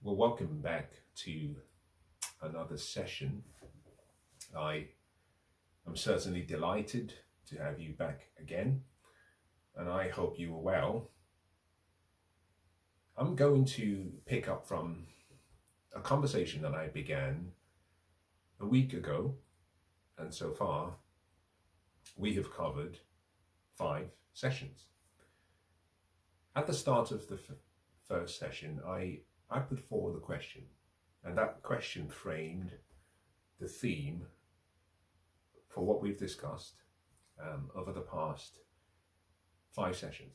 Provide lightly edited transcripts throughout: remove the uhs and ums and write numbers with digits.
Well, welcome back to another session. I am certainly delighted to have you back again, and I hope you are well. I'm going to pick up from a conversation that I began a week ago, and so far we have covered 5 sessions. At the start of the first session, I put forward the question, and that question framed the theme for what we've discussed over the past 5 sessions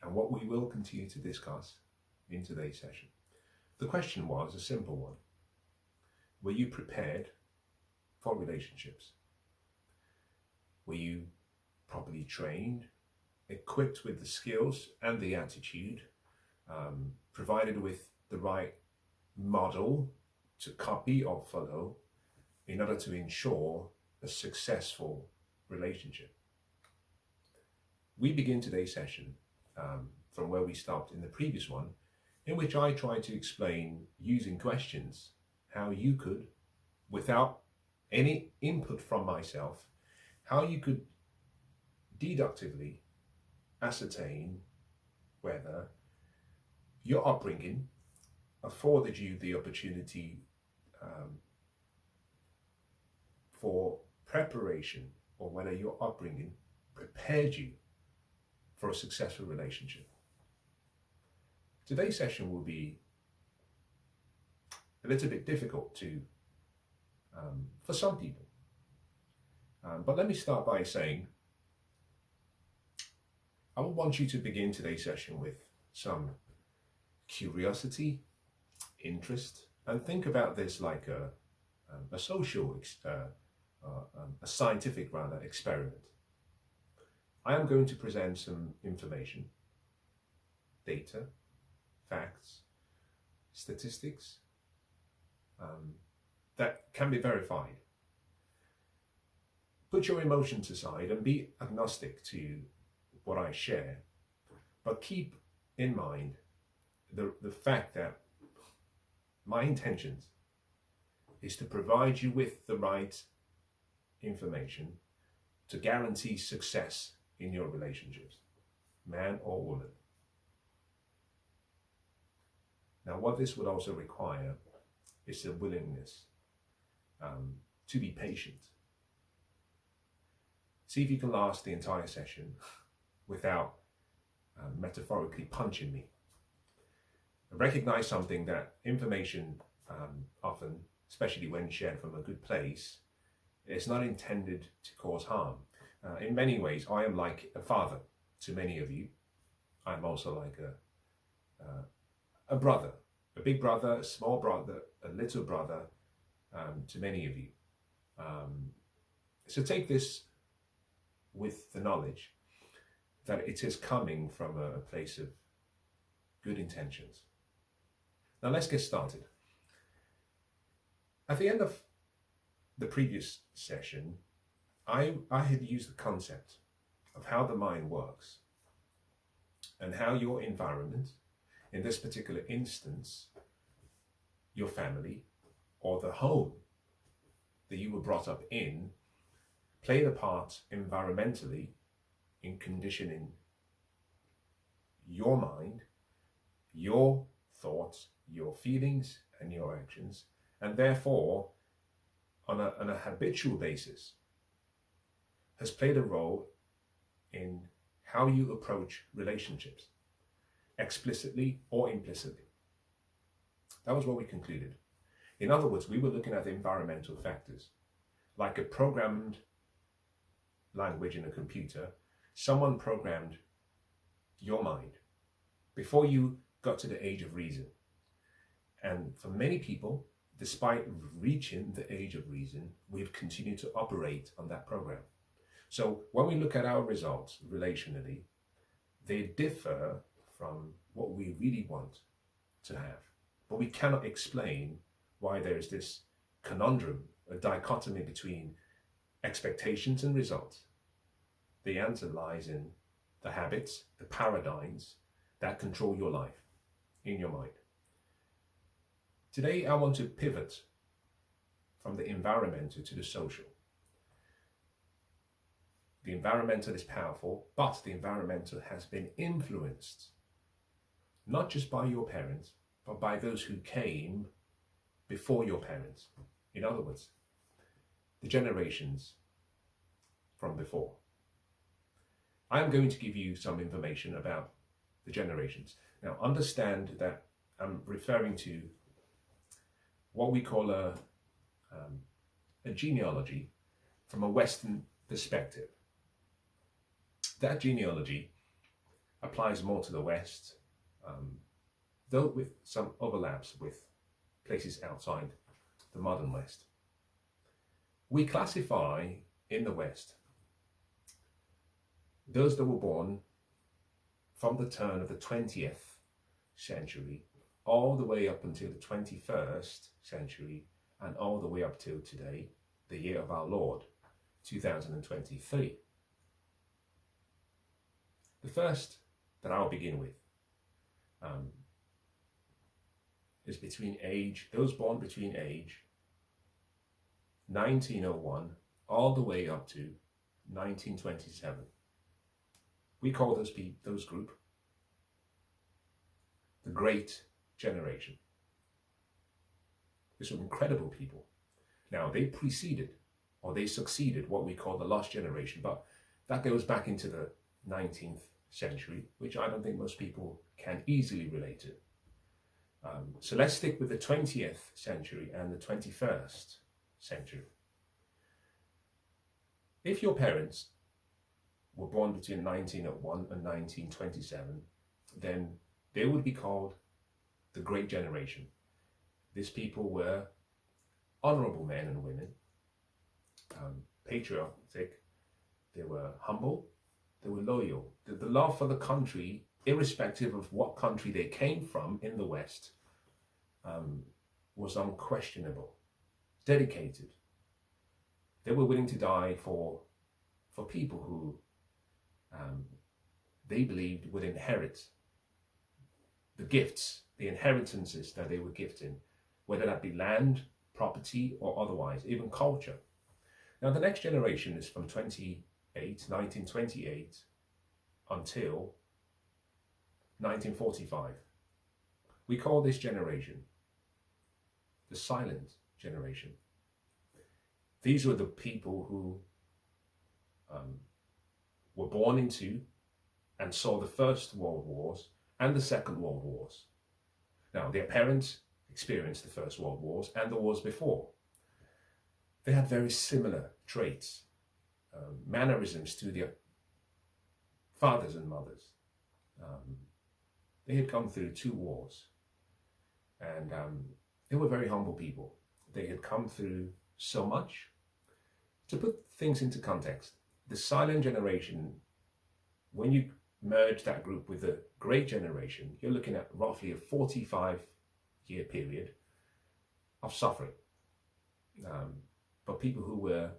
and what we will continue to discuss in today's session. The question was a simple one. Were you prepared for relationships? Were you properly trained, equipped with the skills and the attitude, provided with the right model to copy or follow in order to ensure a successful relationship? We begin today's session from where we stopped in the previous one, in which I tried to explain, using questions, how you could, without any input from myself, how you could deductively ascertain whether your upbringing afforded you the opportunity for preparation, or whether your upbringing prepared you for a successful relationship. Today's session will be a little bit difficult for some people. But let me start by saying I would want you to begin today's session with some curiosity, interest, and think about this like a social, a scientific rather, experiment. I am going to present some information, data, facts, statistics that can be verified. Put your emotions aside and be agnostic to what I share, but keep in mind the fact that my intentions is to provide you with the right information to guarantee success in your relationships, man or woman. Now, what this would also require is a willingness to be patient. See if you can last the entire session without metaphorically punching me. Recognize something, that information often, especially when shared from a good place, is not intended to cause harm. In many ways, I am like a father to many of you. I'm also like a brother, a big brother, a small brother, a little brother to many of you. So take this with the knowledge that it is coming from a place of good intentions. Now let's get started. At the end of the previous session, I had used the concept of how the mind works and how your environment, in this particular instance, your family or the home that you were brought up in, played a part environmentally in conditioning your mind, your thoughts, your feelings, and your actions, and therefore, on a habitual basis, has played a role in how you approach relationships, explicitly or implicitly. That was what we concluded. In other words, we were looking at the environmental factors. Like a programmed language in a computer, someone programmed your mind before you got to the age of reason. And for many people, despite reaching the age of reason, we've continued to operate on that program. So when we look at our results relationally, they differ from what we really want to have. But we cannot explain why there is this conundrum, a dichotomy between expectations and results. The answer lies in the habits, the paradigms that control your life in your mind. Today, I want to pivot from the environmental to the social. The environmental is powerful, but the environmental has been influenced not just by your parents, but by those who came before your parents. In other words, the generations from before. I am going to give you some information about the generations. Now, understand that I'm referring to what we call a genealogy from a Western perspective. That genealogy applies more to the West, though with some overlaps with places outside the modern West. We classify in the West those that were born from the turn of the 20th century all the way up until the 21st century and all the way up till today, the year of our Lord, 2023. The first that I'll begin with is those born between age 1901 all the way up to 1927. We call those group the Great Generation. These were incredible people. Now, they preceded or they succeeded what we call the Lost Generation, but that goes back into the 19th century, which I don't think most people can easily relate to. So let's stick with the 20th century and the 21st century. If your parents were born between 1901 and 1927, then they would be called the Great Generation. These people were honorable men and women, patriotic, they were humble, they were loyal. The love for the country, irrespective of what country they came from in the West, was unquestionable, dedicated. They were willing to die for people who they believed would inherit the gifts, the inheritances that they were gifted, whether that be land, property, or otherwise, even culture. Now, the next generation is from 1928 until 1945. We call this generation the silent generation. These were the people who were born into and saw the First World Wars and the Second World Wars. Now, their parents experienced the First World Wars and the wars before. They had very similar traits, mannerisms to their fathers and mothers. They had come through 2 wars, and they were very humble people. They had come through so much. To put things into context, the silent generation, when you merge that group with the Great Generation, you're looking at roughly a 45-year period of suffering. But people who were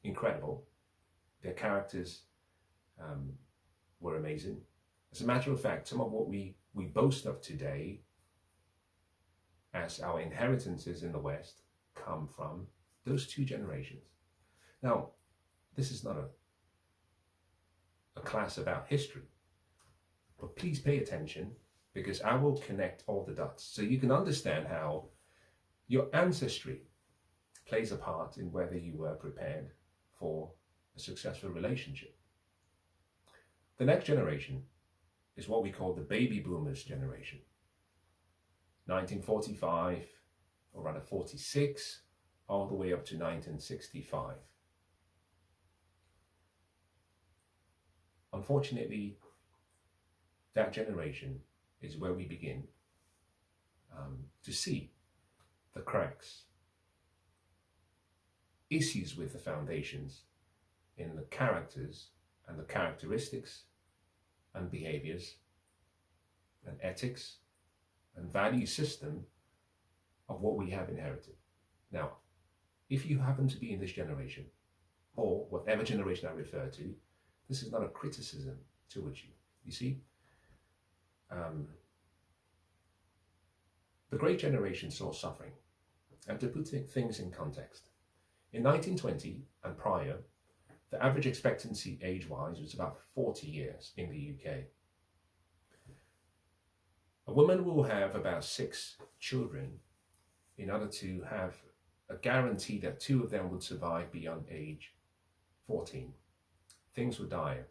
incredible, their characters were amazing. As a matter of fact, some of what we boast of today as our inheritances in the West come from those 2 generations. Now, this is not a class about history, but please pay attention, because I will connect all the dots so you can understand how your ancestry plays a part in whether you were prepared for a successful relationship. The next generation is what we call the baby boomers generation. 1945, or rather 46, all the way up to 1965. Unfortunately, that generation is where we begin to see the cracks, issues with the foundations in the characters and the characteristics and behaviors and ethics and value system of what we have inherited. Now, if you happen to be in this generation, or whatever generation I refer to, this is not a criticism towards you. You see, The Great Generation saw suffering. And to put things in context, in 1920 and prior, the average expectancy age-wise was about 40 years in the UK. A woman will have about 6 children in order to have a guarantee that 2 of them would survive beyond age 14. Things were dire.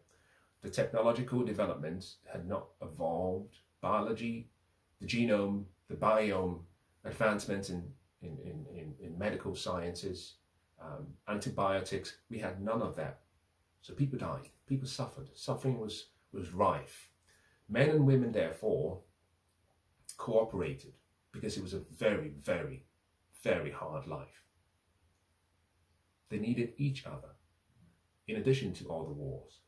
The technological developments had not evolved. Biology, the genome, the biome, advancements in medical sciences, antibiotics, we had none of that. So people died, people suffered. Suffering was rife. Men and women, therefore, cooperated because it was a very, very, very hard life. They needed each other, in addition to all the wars.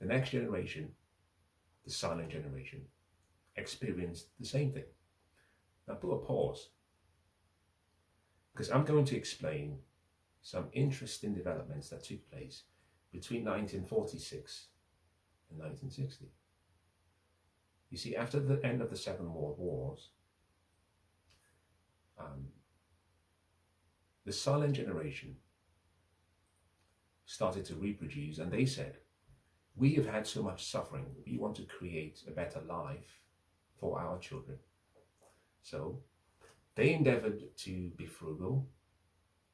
The next generation, the silent generation, experienced the same thing. Now put a pause, because I'm going to explain some interesting developments that took place between 1946 and 1960. You see, after the end of the 7 World Wars, the silent generation started to reproduce, and they said, we have had so much suffering, we want to create a better life for our children. So they endeavored to be frugal,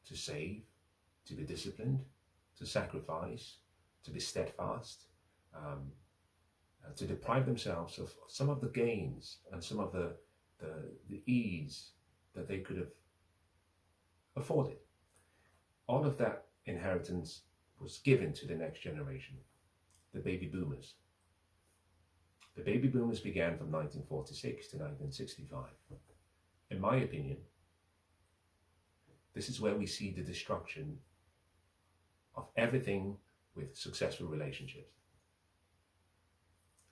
to save, to be disciplined, to sacrifice, to be steadfast, to deprive themselves of some of the gains and some of the ease that they could have afforded. All of that inheritance was given to the next generation, the baby boomers. The baby boomers began from 1946 to 1965. In my opinion, this is where we see the destruction of everything with successful relationships.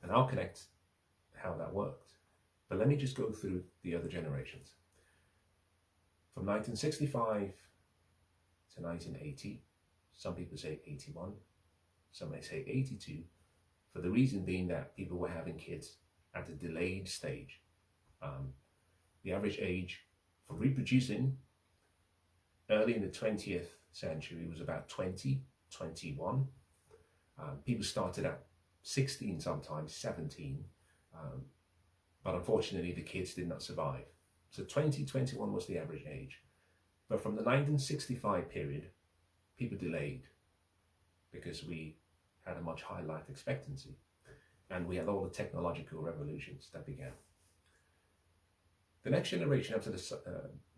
And I'll connect how that worked. But let me just go through the other generations. From 1965 to 1980, some people say 81, some may say 82, for the reason being that people were having kids at a delayed stage. The average age for reproducing early in the 20th century was about 20, 21. People started at 16, sometimes 17, but unfortunately the kids did not survive. So 20, 21 was the average age. But from the 1965 period, people delayed because we had a much higher life expectancy and we had all the technological revolutions that began. The next generation after the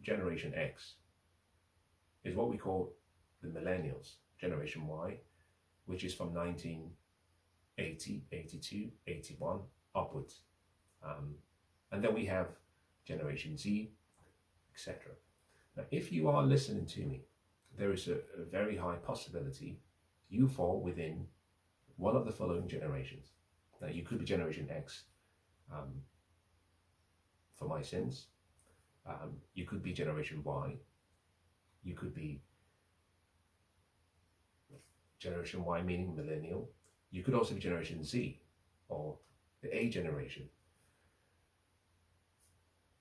Generation X is what we call the millennials, Generation Y, which is from 1980, 82, 81 upwards. And then we have Generation Z, etc. Now, if you are listening to me, there is a very high possibility you fall within one of the following generations. Now, you could be Generation X, for my sins. You could be Generation Y. You could be Generation Y, meaning millennial. You could also be Generation Z, or the A generation.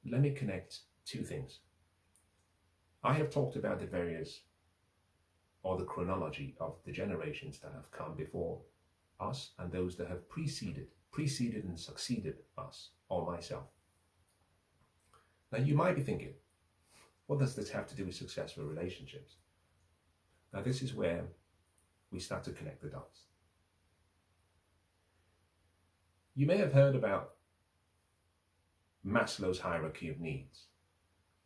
Let me connect 2 things. I have talked about the various, or the chronology of the generations that have come before us and those that have preceded and succeeded us or myself. Now you might be thinking, what does this have to do with successful relationships? Now this is where we start to connect the dots. You may have heard about Maslow's hierarchy of needs.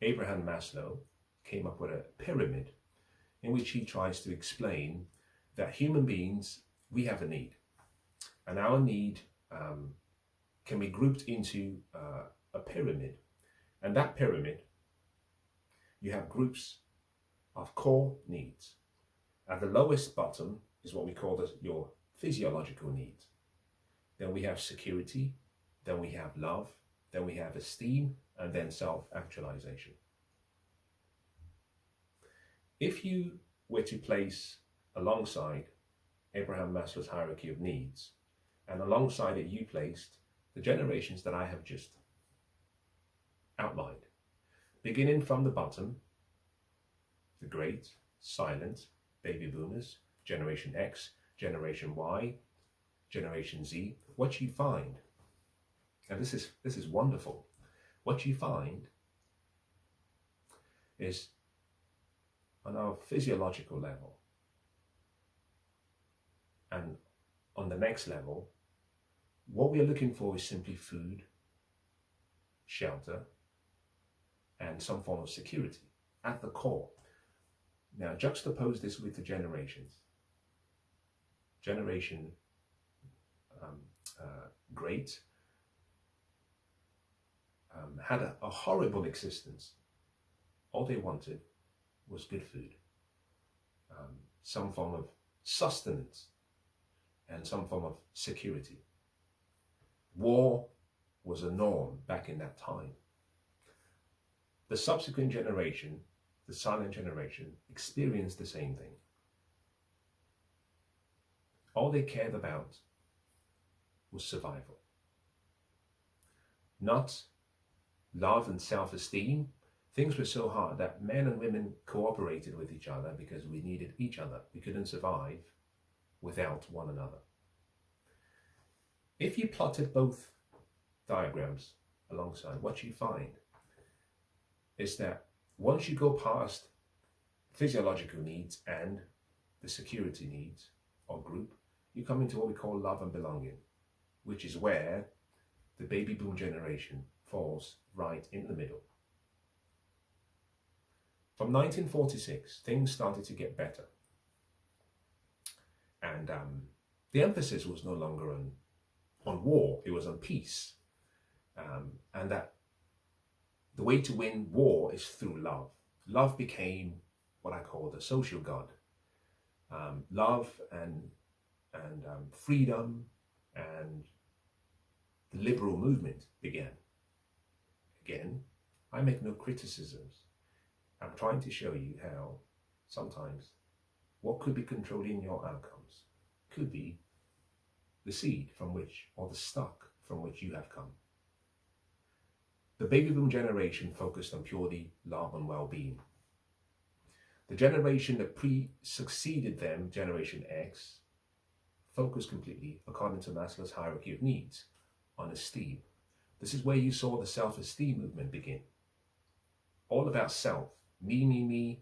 Abraham Maslow came up with a pyramid in which he tries to explain that human beings, we have a need. And our need can be grouped into a pyramid. And that pyramid, you have groups of core needs. At the lowest bottom is what we call your physiological needs. Then we have security, then we have love, then we have esteem, and then self-actualization. If you were to place alongside Abraham Maslow's hierarchy of needs, and alongside it you placed the generations that I have just outlined. Beginning from the bottom, the great, silent baby boomers, Generation X, Generation Y, Generation Z, what you find, and this is wonderful, what you find is on our physiological level, and on the next level, what we are looking for is simply food, shelter, and some form of security at the core. Now juxtapose this with the generations. Generation great had a horrible existence. All they wanted was good food, some form of sustenance, and some form of security. War was a norm back in that time. The subsequent generation, the silent generation, experienced the same thing. All they cared about was survival. Not love and self-esteem. Things were so hard that men and women cooperated with each other because we needed each other. We couldn't survive without one another. If you plotted both diagrams alongside, what you find is that once you go past physiological needs and the security needs of group, you come into what we call love and belonging, which is where the baby boom generation falls right in the middle. From 1946, things started to get better. And the emphasis was no longer on war, it was on peace. And that the way to win war is through love. Love became what I call the social god. Love and freedom and the liberal movement began. Again, I make no criticisms. I'm trying to show you how sometimes what could be controlling your outcomes could be the seed from which, or the stock from which you have come. The baby boom generation focused on purely love and well-being. The generation that succeeded them, Generation X, focused completely, according to Maslow's hierarchy of needs, on esteem. This is where you saw the self-esteem movement begin. All about self, me.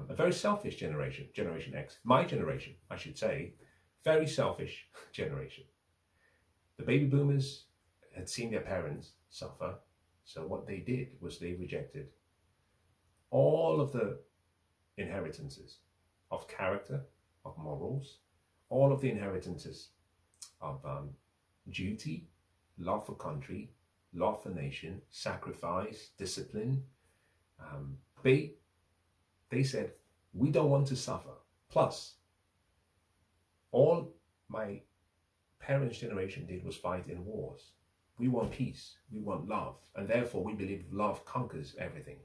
A very selfish generation, Generation X. My generation, I should say, very selfish generation. The baby boomers had seen their parents suffer, so what they did was they rejected all of the inheritances of character, of morals, all of the inheritances of duty, love for country, love for nation, sacrifice, discipline. They said, we don't want to suffer. Plus, all my parents' generation did was fight in wars. We want peace, we want love, and therefore we believe love conquers everything.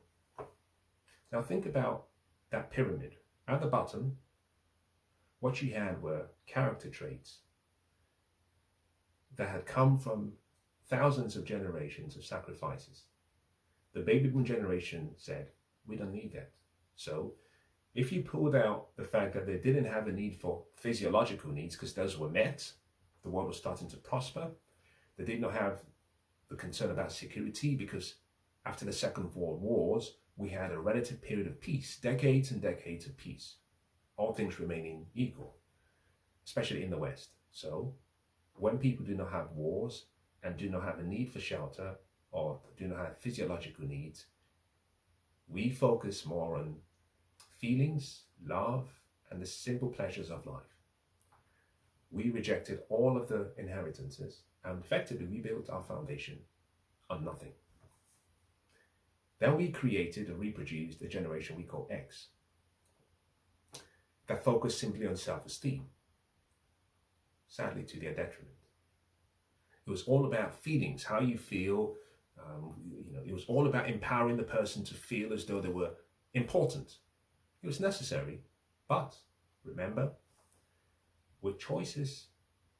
Now think about that pyramid. At the bottom, what you had were character traits that had come from thousands of generations of sacrifices. The baby boom generation said, we don't need that. So if you pulled out the fact that they didn't have a need for physiological needs because those were met, the world was starting to prosper. They did not have the concern about security because after the Second World Wars, we had a relative period of peace, decades and decades of peace, all things remaining equal, especially in the West. So when people do not have wars and do not have a need for shelter or do not have physiological needs, we focus more on feelings, love, and the simple pleasures of life. We rejected all of the inheritances and effectively we built our foundation on nothing. Then we created and reproduced a generation we call X that focused simply on self-esteem, sadly to their detriment. It was all about feelings, how you feel. It was all about empowering the person to feel as though they were important. It was necessary, but remember, with choices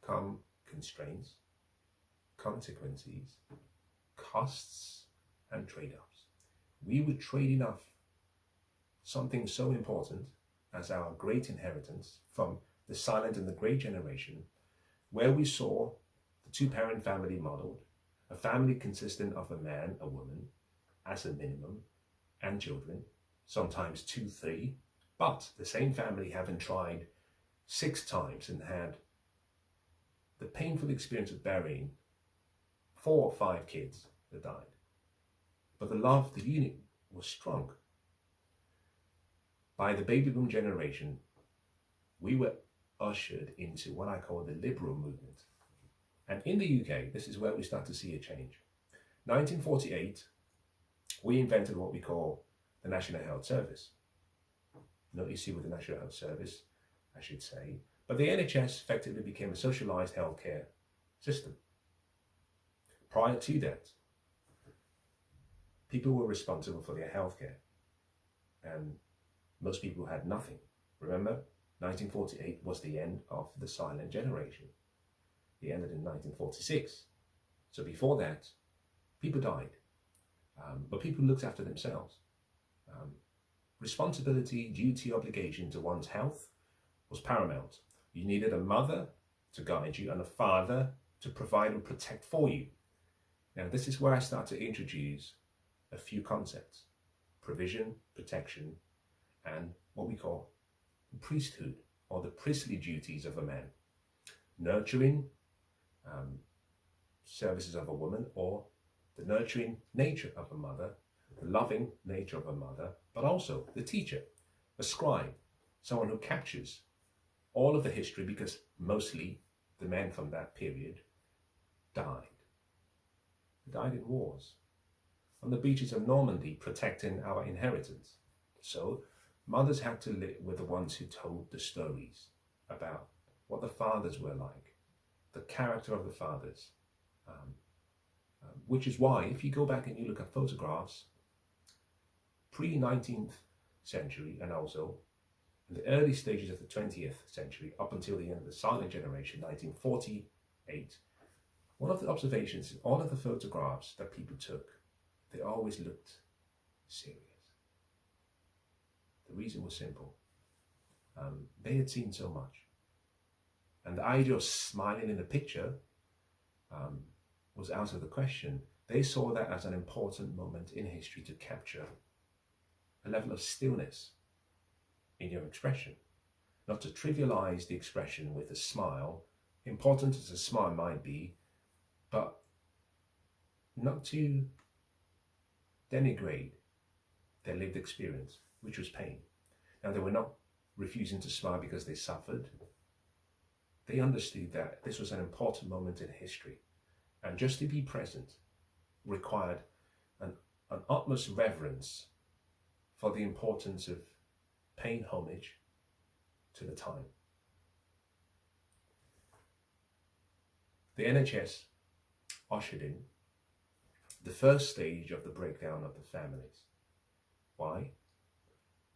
come constraints, consequences, costs, and trade-offs. We would trade enough something so important as our great inheritance from the silent and the great generation, where we saw the two-parent family modeled, a family consisting of a man, a woman, as a minimum, and children, sometimes 2, 3, but the same family having tried 6 times and had the painful experience of burying 4 or 5 kids that died. But the love, the unit was strong. By the baby boom generation, we were ushered into what I call the liberal movement. And in the UK, this is where we start to see a change. 1948, we invented what we call the National Health Service. Not you see with the National Health Service, I should say. But the NHS effectively became a socialised healthcare system. Prior to that, people were responsible for their healthcare, and most people had nothing. Remember, 1948 was the end of the silent generation. It ended in 1946. So before that, people died, but people looked after themselves. Responsibility, duty, obligation to one's health was paramount. You needed a mother to guide you and a father to provide and protect for you. Now, this is where I start to introduce a few concepts: provision, protection, and what we call priesthood, or the priestly duties of a man. Nurturing services of a woman, or the nurturing nature of a mother, the loving nature of a mother, but also the teacher, a scribe, someone who captures all of the history, because mostly the men from that period died. They died in wars, on the beaches of Normandy, protecting our inheritance. So mothers had to live with the ones who told the stories about what the fathers were like, the character of the fathers, which is why if you go back and you look at photographs pre-19th century and also in the early stages of the 20th century up until the end of the silent generation, 1948, one of the observations in all of the photographs that people took, they always looked serious. The reason was simple. They had seen so much. And the idea of smiling in a picture was out of the question. They saw that as an important moment in history to capture a level of stillness in your expression. Not to trivialize the expression with a smile, important as a smile might be, but not to denigrate their lived experience, which was pain. Now, they were not refusing to smile because they suffered. They understood that this was an important moment in history, and just to be present required an utmost reverence for the importance of paying homage to the time. The NHS ushered in the first stage of the breakdown of the families. Why?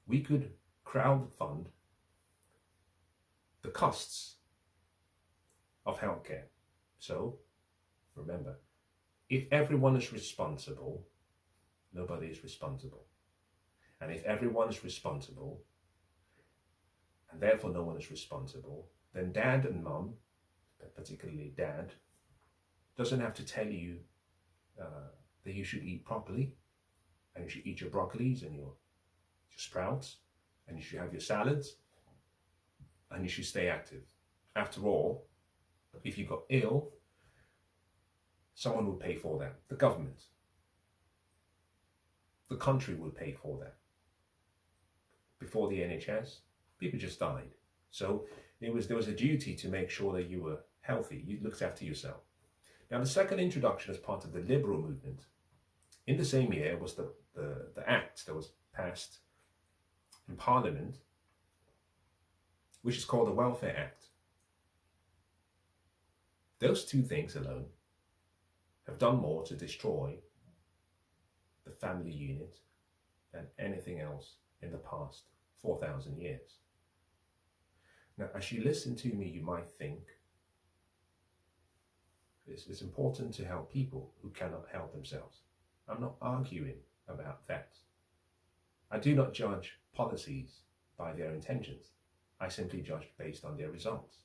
We could crowdfund the costs of healthcare. So, remember, if everyone is responsible, nobody is responsible. And if everyone is responsible, and therefore no one is responsible, then dad and mum, particularly dad, doesn't have to tell you that you should eat properly, and you should eat your broccolis and your sprouts, and you should have your salads, and you should stay active. After all, if you got ill, someone would pay for that. The government. The country would pay for that. Before the NHS, people just died. So there was a duty to make sure that you were healthy. You looked after yourself. Now, the second introduction as part of the liberal movement in the same year was the act that was passed in Parliament, which is called the Welfare Act. Those two things alone have done more to destroy the family unit than anything else in the past 4,000 years. Now, as you listen to me, you might think it's important to help people who cannot help themselves. I'm not arguing about that. I do not judge policies by their intentions. I simply judge based on their results.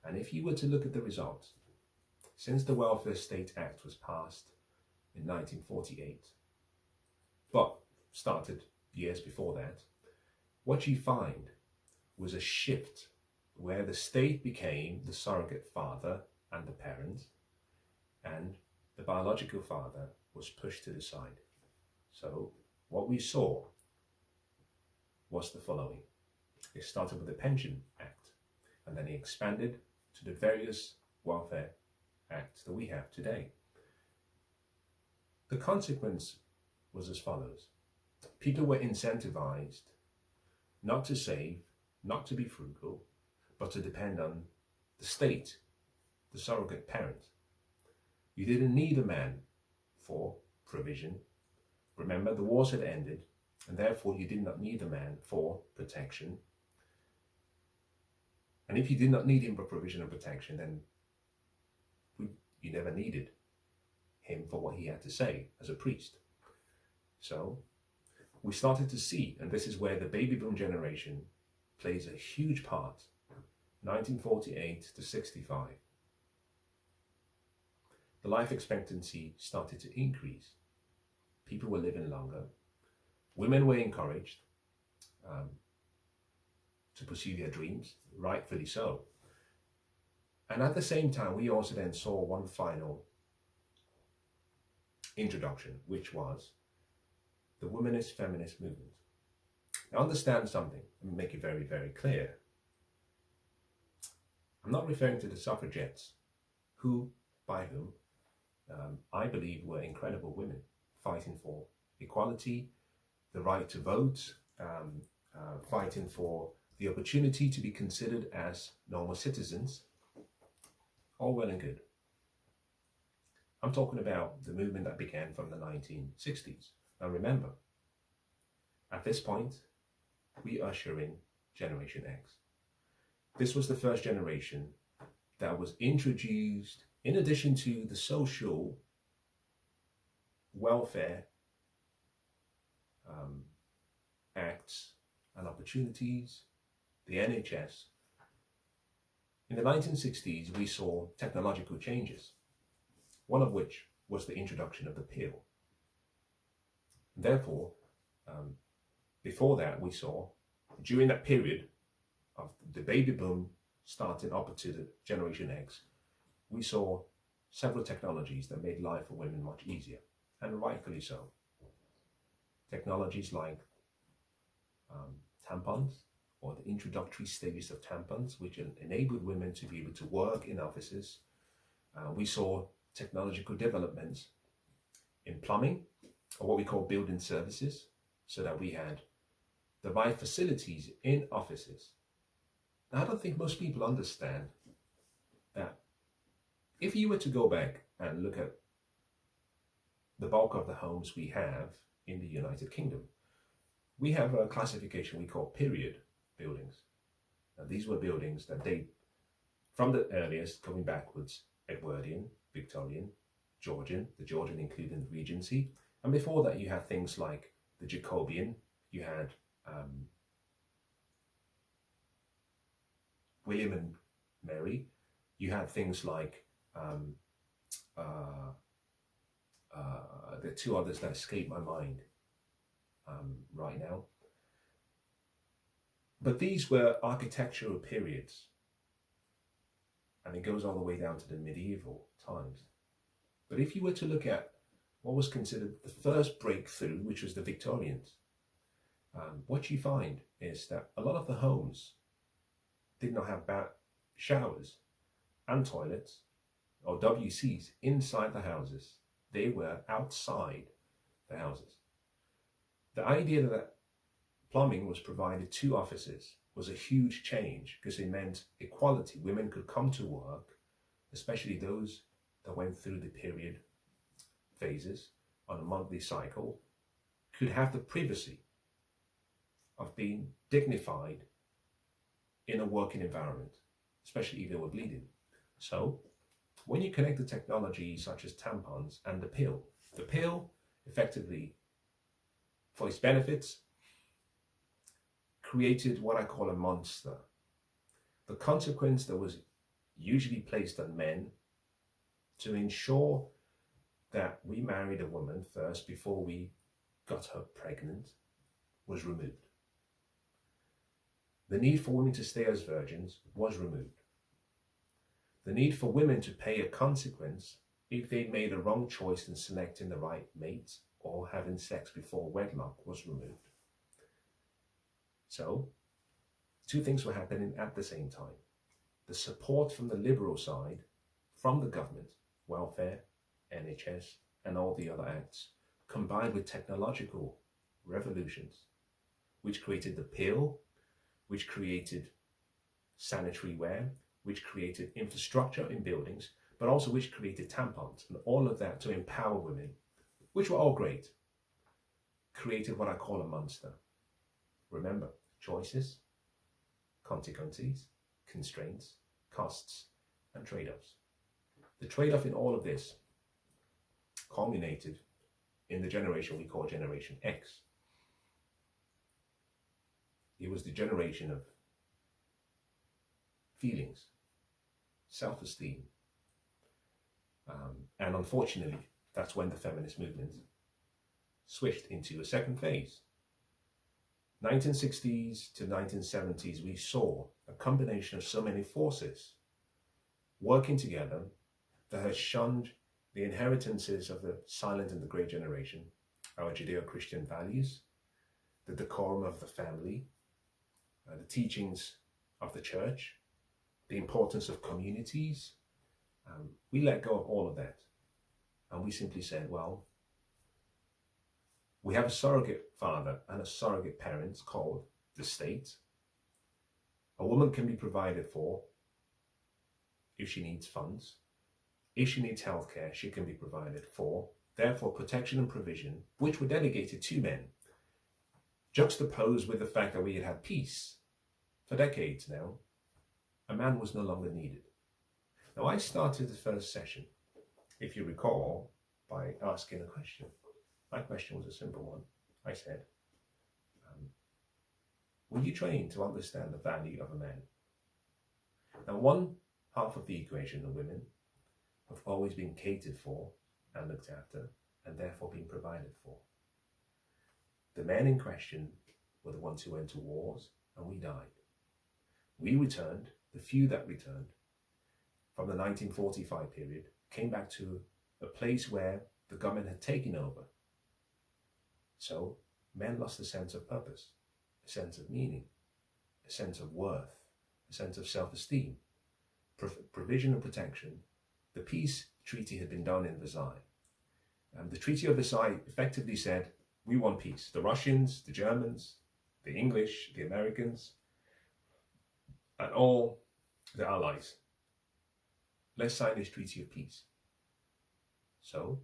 And if you were to look at the results, since the Welfare State Act was passed in 1948, but started years before that, what you find was a shift where the state became the surrogate father and the parent, and the biological father was pushed to the side. So what we saw was the following. It started with the Pension Act, and then it expanded to the various welfare acts that we have today. The consequence was as follows. People were incentivized not to save, not to be frugal, but to depend on the state, the surrogate parent. You didn't need a man for provision. Remember, the wars had ended, and therefore you did not need a man for protection. And if you did not need him for provision and protection, then you never needed him for what he had to say as a priest. So we started to see, and this is where the baby boom generation plays a huge part, 1948 to 65. The life expectancy started to increase. People were living longer. Women were encouraged to pursue their dreams, rightfully so. And at the same time, we also then saw one final introduction, which was the womanist feminist movement. Now understand something and make it very, very clear. I'm not referring to the suffragettes, by whom I believe were incredible women fighting for equality, the right to vote, fighting for the opportunity to be considered as normal citizens. All well and good. I'm talking about the movement that began from the 1960s. Now remember, at this point, we usher in Generation X. This was the first generation that was introduced, in addition to the social welfare acts and opportunities, the NHS. In the 1960s, we saw technological changes, one of which was the introduction of the pill. Therefore, before that, we saw, during that period of the baby boom starting up to the Generation X, we saw several technologies that made life for women much easier, and rightfully so. Technologies like tampons, or the introductory stages of tampons, which enabled women to be able to work in offices. We saw technological developments in plumbing, or what we call building services, so that we had the right facilities in offices. Now, I don't think most people understand that if you were to go back and look at the bulk of the homes we have in the United Kingdom, we have a classification we call period buildings. Now, these were buildings that date from the earliest, going backwards, Edwardian, Victorian, Georgian, the Georgian including the Regency. And before that, you had things like the Jacobean, you had William and Mary, you had things like the two others that escape my mind right now. But these were architectural periods, and it goes all the way down to the medieval times. But if you were to look at what was considered the first breakthrough, which was the Victorians, what you find is that a lot of the homes did not have showers and toilets or WCs inside the houses. They were outside the houses. The idea that plumbing was provided to offices was a huge change, because it meant equality. Women could come to work, especially those that went through the period phases on a monthly cycle, could have the privacy of being dignified in a working environment, especially if they were bleeding. So when you connect the technology such as tampons and the pill effectively, for its benefits, created what I call a monster. The consequence that was usually placed on men to ensure that we married a woman first before we got her pregnant was removed. The need for women to stay as virgins was removed. The need for women to pay a consequence if they made a wrong choice in selecting the right mate or having sex before wedlock was removed. So, two things were happening at the same time. The support from the liberal side, from the government, welfare, NHS, and all the other acts, combined with technological revolutions, which created the pill, which created sanitary ware, which created infrastructure in buildings, but also which created tampons, and all of that to empower women, which were all great, created what I call a monster. Remember, choices, consequences, constraints, costs, and trade-offs. The trade-off in all of this culminated in the generation we call Generation X. It was the generation of feelings, self-esteem, and unfortunately, that's when the feminist movement switched into a second phase. 1960s to 1970s, we saw a combination of so many forces working together that has shunned the inheritances of the silent and the great generation, our Judeo-Christian values, the decorum of the family, the teachings of the church, the importance of communities. We let go of all of that. And we simply said, well, we have a surrogate father and a surrogate parent called the state. A woman can be provided for if she needs funds. If she needs healthcare, she can be provided for. Therefore, protection and provision, which were delegated to men, juxtaposed with the fact that we had had peace for decades now, a man was no longer needed. Now, I started the first session, if you recall, by asking a question. My question was a simple one. I said, were you trained to understand the value of a man? Now, one half of the equation, the women, have always been catered for and looked after, and therefore been provided for. The men in question were the ones who went to wars, and we died. We returned, the few that returned, from the 1945 period, came back to a place where the government had taken over. So men lost a sense of purpose, a sense of meaning, a sense of worth, a sense of self-esteem, provision and protection. The peace treaty had been done in Versailles. The Treaty of Versailles effectively said, we want peace. The Russians, the Germans, the English, the Americans, and all the allies. Let's sign this treaty of peace. So,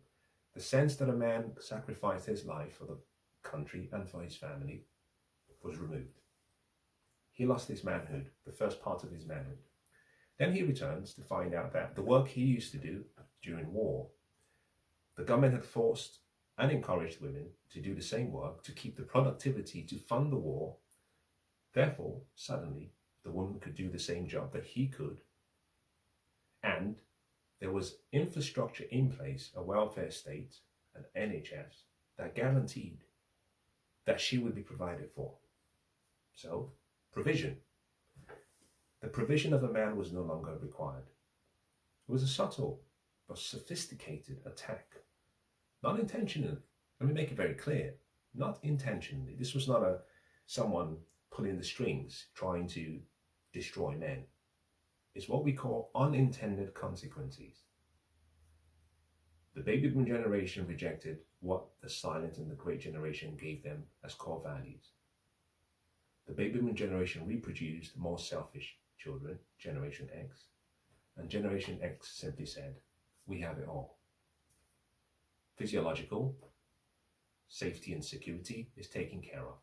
the sense that a man sacrificed his life for the country and for his family was removed. He lost his manhood, the first part of his manhood. Then he returns to find out that the work he used to do during war, the government had forced and encouraged women to do the same work to keep the productivity to fund the war. Therefore, suddenly, the woman could do the same job that he could. And there was infrastructure in place, a welfare state, an NHS, that guaranteed that she would be provided for. So, provision. The provision of a man was no longer required. It was a subtle but sophisticated attack. Not intentionally. Let me make it very clear. Not intentionally. This was not someone pulling the strings trying to destroy men. It's what we call unintended consequences. The baby boom generation rejected what the silent and the great generation gave them as core values. The baby boom generation reproduced more selfish children, Generation X, and Generation X simply said, we have it all. Physiological, safety and security is taken care of.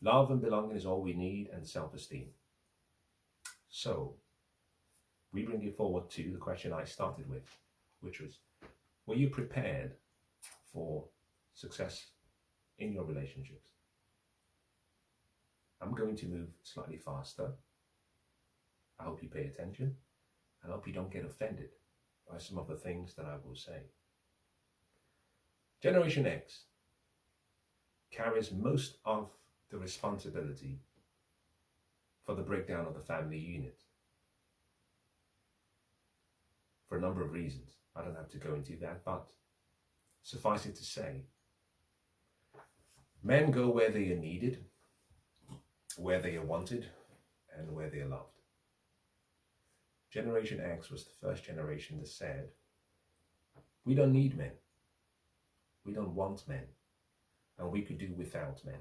Love and belonging is all we need, and self-esteem. So, we bring you forward to the question I started with, which was, were you prepared for success in your relationships. I'm going to move slightly faster. I hope you pay attention, and I hope you don't get offended by some of the things that I will say. Generation X carries most of the responsibility for the breakdown of the family unit for a number of reasons. I don't have to go into that, but suffice it to say, men go where they are needed, where they are wanted, and where they are loved. Generation X was the first generation that said, we don't need men, we don't want men, and we could do without men.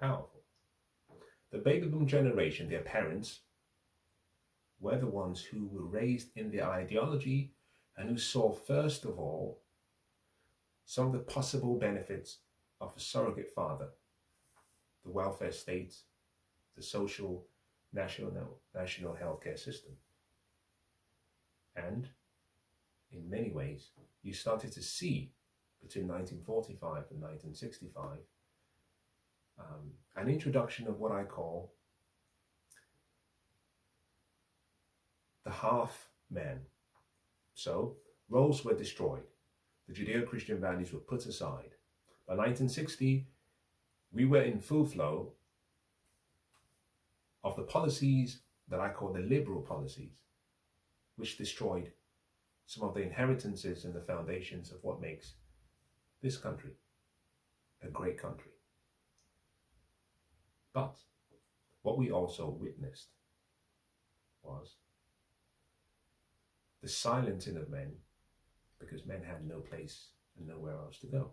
Powerful. The baby boom generation, their parents, were the ones who were raised in their ideology and who saw, first of all, some of the possible benefits of a surrogate father, the welfare state, the social national healthcare system. And in many ways, you started to see between 1945 and 1965 an introduction of what I call the half man. So roles were destroyed. The Judeo-Christian values were put aside. By 1960, we were in full flow of the policies that I call the liberal policies, which destroyed some of the inheritances and the foundations of what makes this country a great country. But what we also witnessed was the silencing of men, because men had no place and nowhere else to go.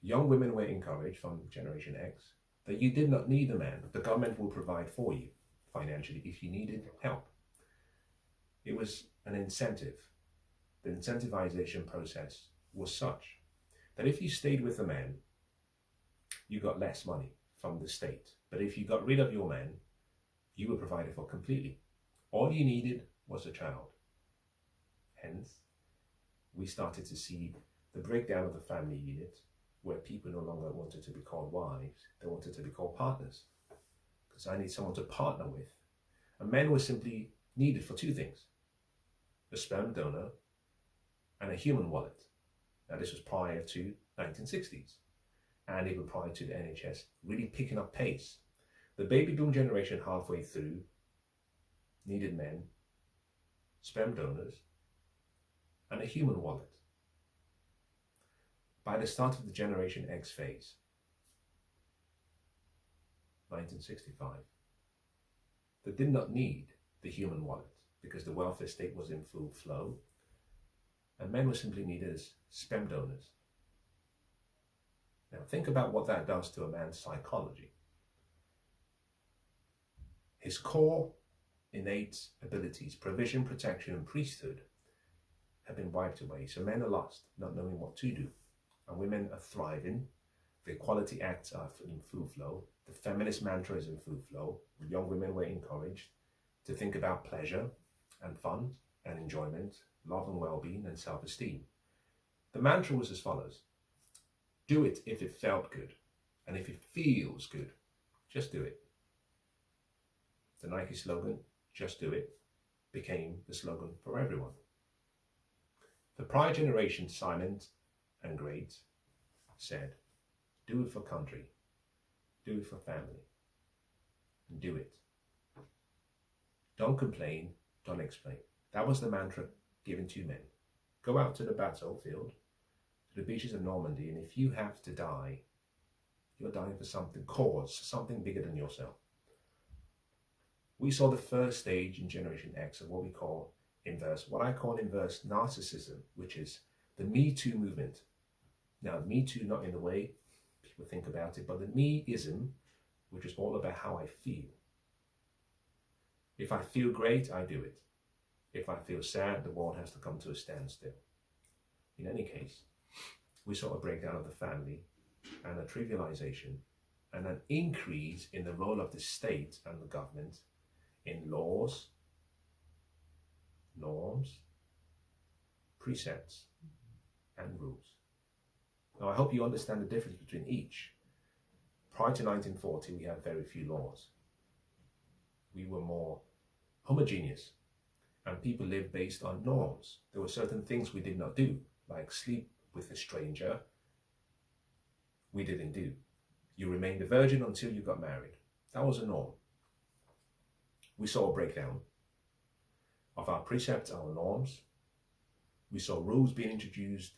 Young women were encouraged from Generation X that you did not need a man. The government will provide for you financially if you needed help. It was an incentive. The incentivization process was such that if you stayed with a man, you got less money from the state. But if you got rid of your man, you were provided for completely. All you needed was a child. Hence, we started to see the breakdown of the family unit, where people no longer wanted to be called wives, they wanted to be called partners. Because I need someone to partner with. And men were simply needed for two things: a sperm donor and a human wallet. Now this was prior to 1960s, and even prior to the NHS really picking up pace. The baby boom generation halfway through needed men, sperm donors, and a human wallet. By the start of the Generation X phase, 1965, they did not need the human wallet because the welfare state was in full flow, and men were simply needed as sperm donors. Now think about what that does to a man's psychology. His core innate abilities, provision, protection, and priesthood have been wiped away. So men are lost, not knowing what to do. And women are thriving. The Equality Acts are in full flow. The feminist mantra is in full flow. Young women were encouraged to think about pleasure and fun and enjoyment, love and well-being and self-esteem. The mantra was as follows: do it if it felt good, and if it feels good, just do it. The Nike slogan, "Just do it," became the slogan for everyone. The prior generation, silent and great, said, do it for country, do it for family, and do it. Don't complain, don't explain. That was the mantra given to men. Go out to the battlefield, to the beaches of Normandy, and if you have to die, you're dying for something bigger than yourself. We saw the first stage in Generation X of what I call inverse narcissism, which is the Me Too movement. Now, Me Too, not in the way people think about it, but the me-ism, which is all about how I feel. If I feel great, I do it. If I feel sad, the world has to come to a standstill. In any case, we saw a breakdown of the family and a trivialization and an increase in the role of the state and the government in laws, norms, precepts, and rules. Now, I hope you understand the difference between each. Prior to 1940, we had very few laws. We were more homogeneous, and people lived based on norms. There were certain things we did not do, like sleep with a stranger. We didn't do. You remained a virgin until you got married. That was a norm. We saw a breakdown of our precepts, our norms. We saw rules being introduced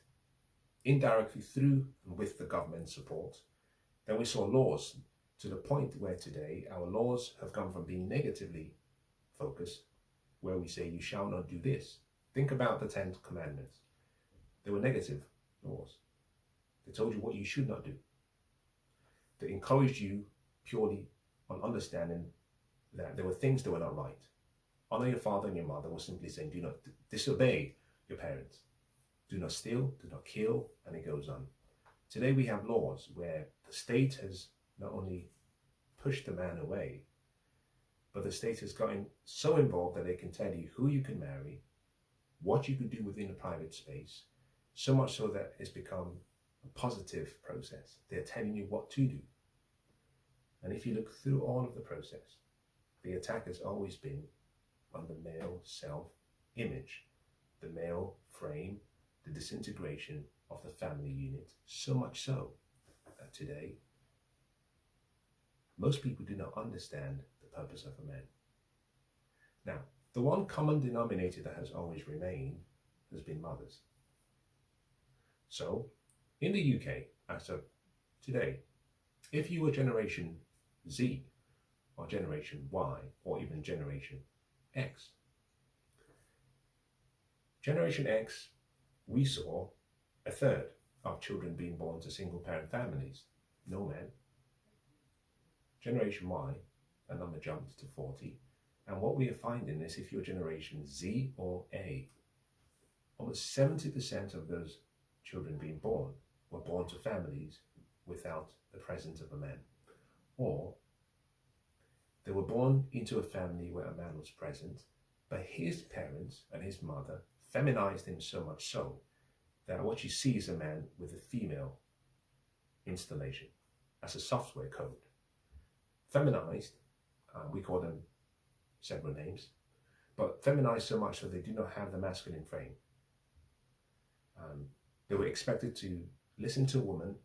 indirectly through and with the government support. Then we saw laws, to the point where today our laws have gone from being negatively focused, where we say you shall not do this. Think about the 10 commandments. They were negative laws. They told you what you should not do. They encouraged you purely on understanding that there were things that were not right. Honor your father and your mother was simply saying, do not disobey your parents. Do not steal, do not kill, and it goes on. Today we have laws where the state has not only pushed the man away, but the state has gotten so involved that they can tell you who you can marry, what you can do within a private space, so much so that it's become a positive process. They're telling you what to do. And if you look through all of the process, the attack has always been on the male self-image, the male frame, the disintegration of the family unit, so much so that today most people do not understand the purpose of a man. Now, the one common denominator that has always remained has been mothers. So, in the UK, as of today, if you were Generation Z, or Generation Y, or even Generation X, Generation X, we saw a third of children being born to single parent families, no men. Generation Y, a number jumped to 40, and what we are finding is if you're Generation Z or A, almost 70% of those children being born were born to families without the presence of a man, or they were born into a family where a man was present, but his parents and his mother feminized him so much so that what you see is a man with a female installation as a software code. Feminized, we call them several names, but feminized so much so they do not have the masculine frame. They were expected to listen to a woman,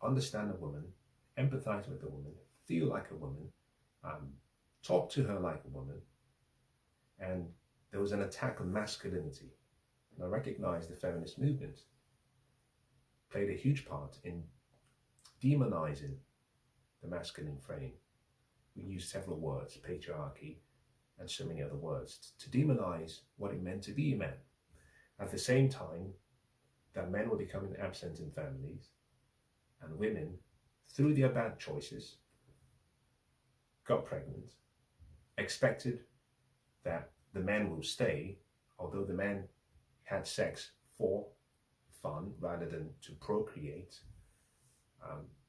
understand a woman, empathize with a woman, feel like a woman, talk to her like a woman, and there was an attack on masculinity. And I recognize the feminist movement played a huge part in demonizing the masculine frame. We used several words, patriarchy, and so many other words, to demonize what it meant to be a man. At the same time, that men were becoming absent in families, and women, through their bad choices, got pregnant, expected that the men will stay, although the men had sex for fun rather than to procreate,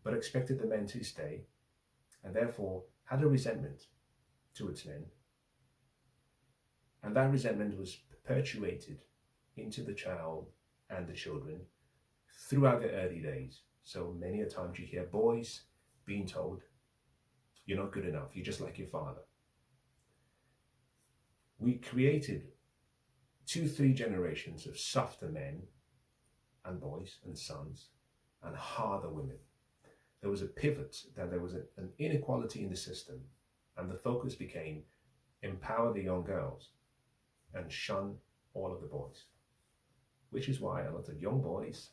but expected the men to stay, and therefore had a resentment towards men. And that resentment was perpetuated into the child and the children throughout their early days. So many a times you hear boys being told, you're not good enough, you're just like your father. We created 2-3 generations of softer men and boys and sons and harder women. There was a pivot, that there was an inequality in the system, and the focus became empower the young girls and shun all of the boys. Which is why a lot of young boys,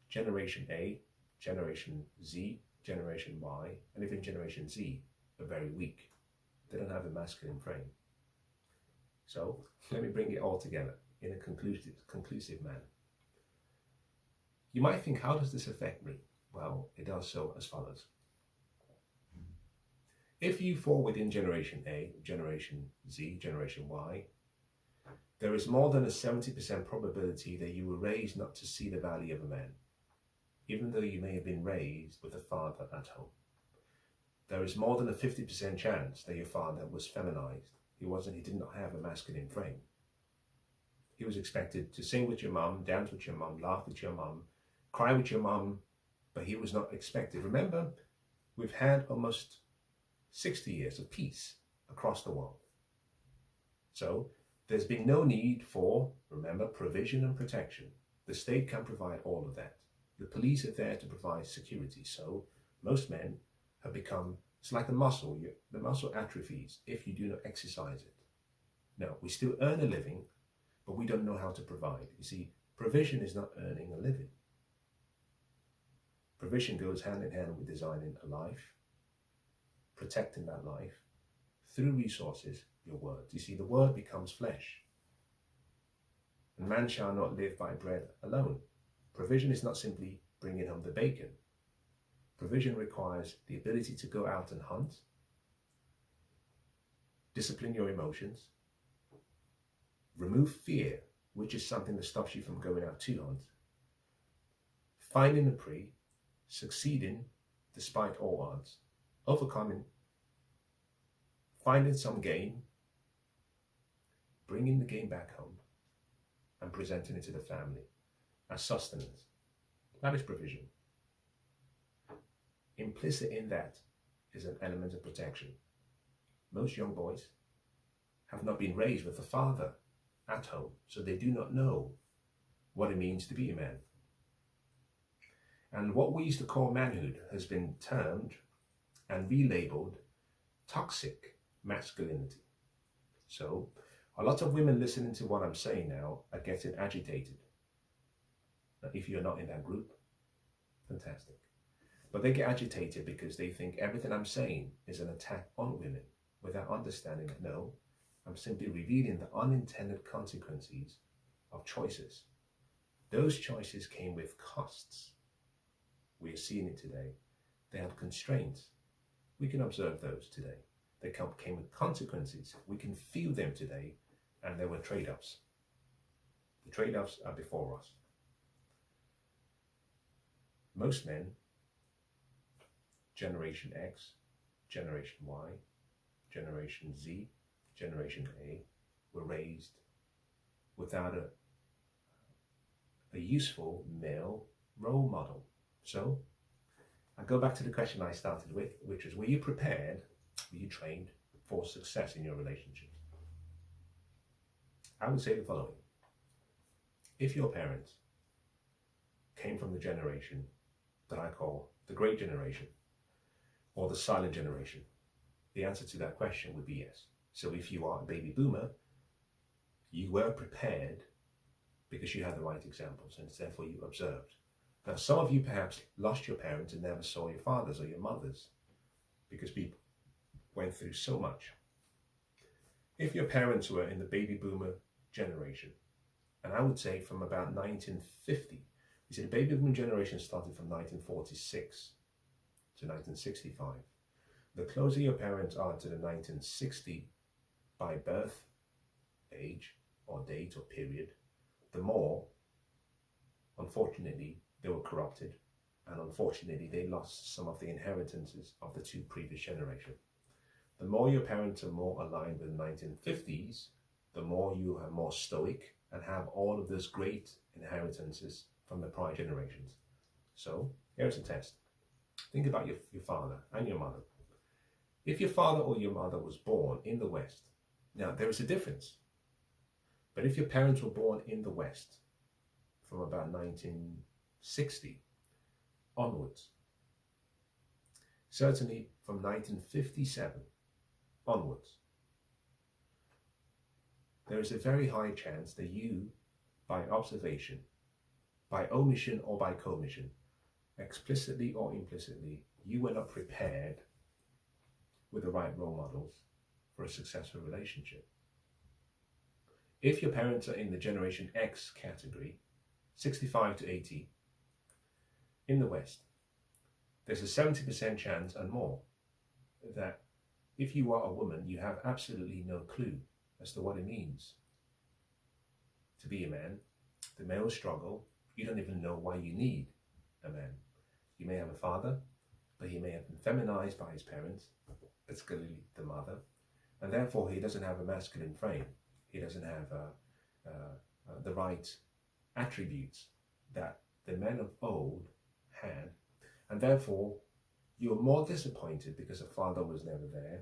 Generation A, Generation Z, Generation Y, and even Generation Z, are very weak. They don't have a masculine frame. So let me bring it all together in a conclusive manner. You might think, how does this affect me? Well, it does so as follows. If you fall within Generation A, Generation Z, Generation Y, there is more than a 70% probability that you were raised not to see the value of a man, even though you may have been raised with a father at home. There is more than a 50% chance that your father was feminized. He did not have a masculine frame. He was expected to sing with your mum, dance with your mum, laugh with your mum, cry with your mum, but he was not expected. Remember, we've had almost 60 years of peace across the world. So there's been no need for, remember, provision and protection. The state can provide all of that. The police are there to provide security. So most men have become, it's like a muscle. The muscle atrophies if you do not exercise it. No, we still earn a living, but we don't know how to provide. You see, provision is not earning a living. Provision goes hand in hand with designing a life, protecting that life through resources, your words. You see, the word becomes flesh. And man shall not live by bread alone. Provision is not simply bringing home the bacon. Provision requires the ability to go out and hunt, discipline your emotions, remove fear, which is something that stops you from going out to hunt, finding the prey, succeeding despite all odds, overcoming, finding some game, bringing the game back home, and presenting it to the family as sustenance. That is provision. Implicit in that is an element of protection. Most young boys have not been raised with a father at home, so they do not know what it means to be a man. And what we used to call manhood has been termed and relabeled toxic masculinity. So a lot of women listening to what I'm saying now are getting agitated. Now, if you're not in that group, fantastic. But they get agitated because they think everything I'm saying is an attack on women, without understanding that no, I'm simply revealing the unintended consequences of choices. Those choices came with costs. We are seeing it today. They have constraints. We can observe those today. They came with consequences. We can feel them today, and there were trade-offs. The trade-offs are before us. Most men, Generation X, Generation Y, Generation Z, Generation A, were raised without a useful male role model. So I go back to the question I started with, which was, were you prepared, were you trained for success in your relationships? I would say the following. If your parents came from the generation that I call the Great Generation or the Silent Generation, the answer to that question would be yes. So if you are a baby boomer, you were prepared because you had the right examples and therefore you observed. Now, some of you perhaps lost your parents and never saw your fathers or your mothers because people went through so much. If your parents were in the baby boomer generation, and I would say from about 1950, you see the baby boomer generation started from 1946 to 1965. The closer your parents are to the 1960 by birth age or date or period, the more, unfortunately, they were corrupted, and unfortunately they lost some of the inheritances of the two previous generations. The more your parents are more aligned with the 1950s, the more you are more stoic and have all of those great inheritances from the prior generations. So here's a test. Think about your father and your mother. If your father or your mother was born in the West, now there is a difference, but if your parents were born in the West from about 1960 onwards, certainly from 1957 onwards, there is a very high chance that you, by observation, by omission or by commission, explicitly or implicitly, you were not prepared with the right role models for a successful relationship. If your parents are in the Generation X category, 65 to 80, in the West, there's a 70% chance and more that if you are a woman, you have absolutely no clue as to what it means to be a man. The male struggle, you don't even know why you need a man. You may have a father, but he may have been feminized by his parents, particularly the mother, and therefore he doesn't have a masculine frame. He doesn't have the right attributes that the men of old had, and therefore you were more disappointed because the father was never there,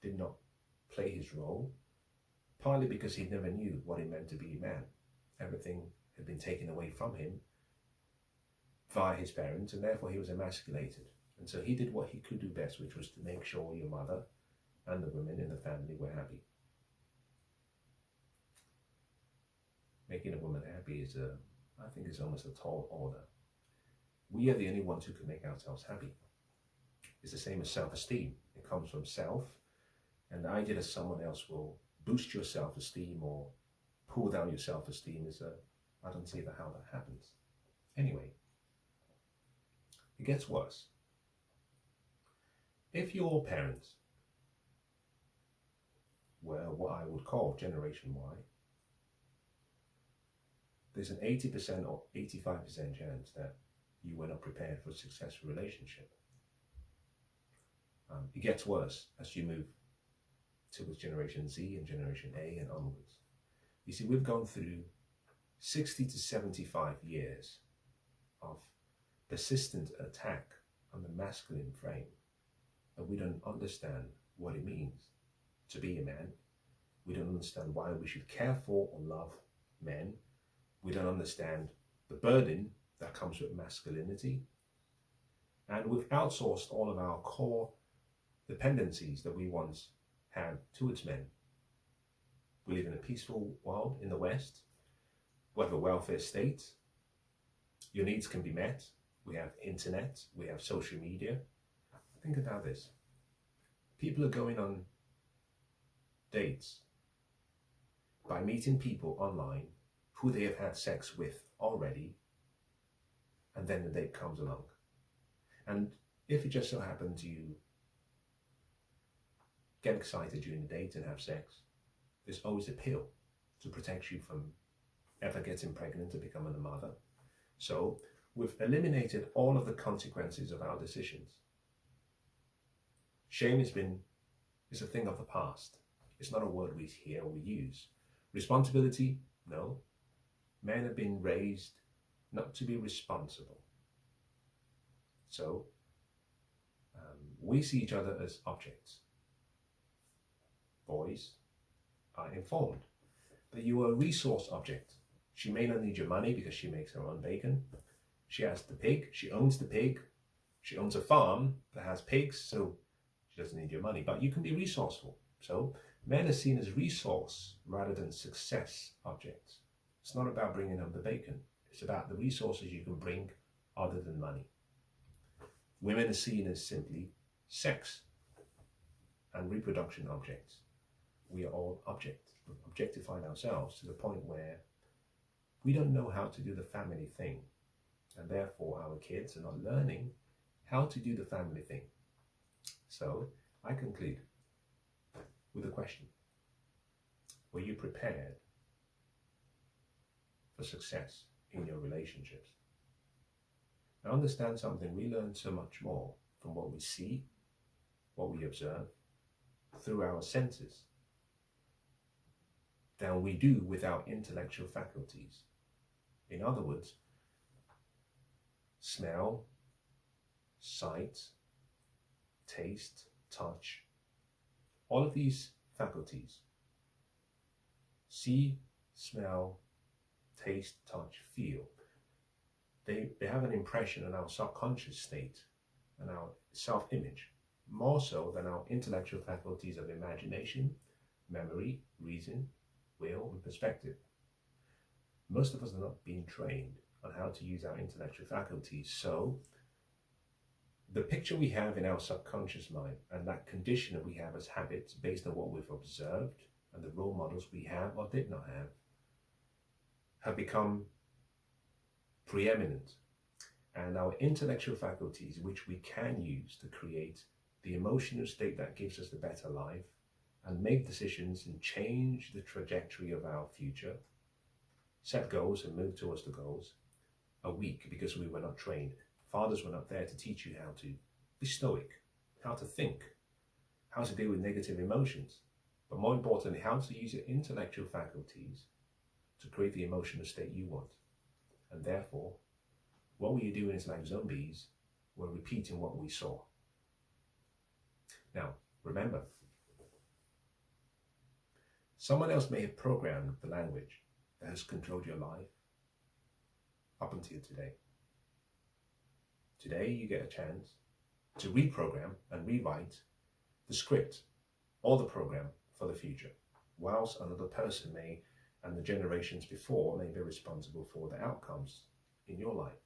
did not play his role, partly because he never knew what it meant to be a man. Everything had been taken away from him via his parents, and therefore he was emasculated. And so he did what he could do best, which was to make sure your mother and the women in the family were happy. Making a woman happy is I think is almost a tall order. We are the only ones who can make ourselves happy. It's the same as self-esteem. It comes from self, and the idea that someone else will boost your self-esteem or pull down your self-esteem is I don't see how that happens. Anyway, it gets worse. If your parents were what I would call Generation Y, there's an 80% or 85% chance that you were not prepared for a successful relationship. It gets worse as you move towards Generation Z and Generation A and onwards. You see, we've gone through 60 to 75 years of persistent attack on the masculine frame, and we don't understand what it means to be a man. We don't understand why we should care for or love men. We don't understand the burden that comes with masculinity. And we've outsourced all of our core dependencies that we once had towards men. We live in a peaceful world in the West. We have a welfare state. Your needs can be met. We have internet. We have social media. Think about this. People are going on dates by meeting people online who they have had sex with already, and then the date comes along. And if it just so happens you get excited during the date and have sex, there's always a pill to protect you from ever getting pregnant or becoming a mother. So we've eliminated all of the consequences of our decisions. Shame is a thing of the past. It's not a word we hear or we use. Responsibility, no. Men have been raised not to be responsible. So we see each other as objects. Boys are informed that you are a resource object. She may not need your money because she makes her own bacon. She has the pig, she owns the pig. She owns a farm that has pigs, so she doesn't need your money. But you can be resourceful. So men are seen as resource rather than success objects. It's not about bringing home the bacon. It's about the resources you can bring other than money. Women are seen as simply sex and reproduction objects. We are all objects. We've objectified ourselves to the point where we don't know how to do the family thing. And therefore our kids are not learning how to do the family thing. So I conclude with a question. Were you prepared for success in your relationships? Now understand something, we learn so much more from what we see, what we observe, through our senses, than we do with our intellectual faculties. In other words, smell, sight, taste, touch, all of these faculties, see, smell, taste, touch, feel, they have an impression on our subconscious state and our self-image, more so than our intellectual faculties of imagination, memory, reason, will, and perspective. Most of us are not being trained on how to use our intellectual faculties, so the picture we have in our subconscious mind and that condition that we have as habits based on what we've observed and the role models we have or did not have become preeminent. And our intellectual faculties, which we can use to create the emotional state that gives us the better life and make decisions and change the trajectory of our future, set goals and move towards the goals, are weak because we were not trained. Fathers were not there to teach you how to be stoic, how to think, how to deal with negative emotions, but more importantly, how to use your intellectual faculties to create the emotional state you want. And therefore, what we are doing is like zombies, we're repeating what we saw. Now, remember, someone else may have programmed the language that has controlled your life up until today. Today, you get a chance to reprogram and rewrite the script or the program for the future, whilst another person may, and the generations before, may be responsible for the outcomes in your life.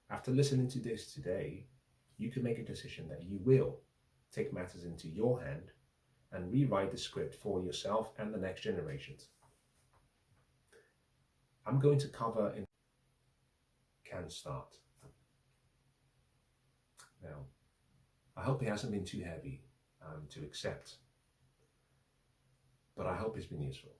After listening to this today, you can make a decision that you will take matters into your hand and rewrite the script for yourself and the next generations. I'm going to cover in can start. Now, I hope it hasn't been too heavy to accept, but I hope it's been useful.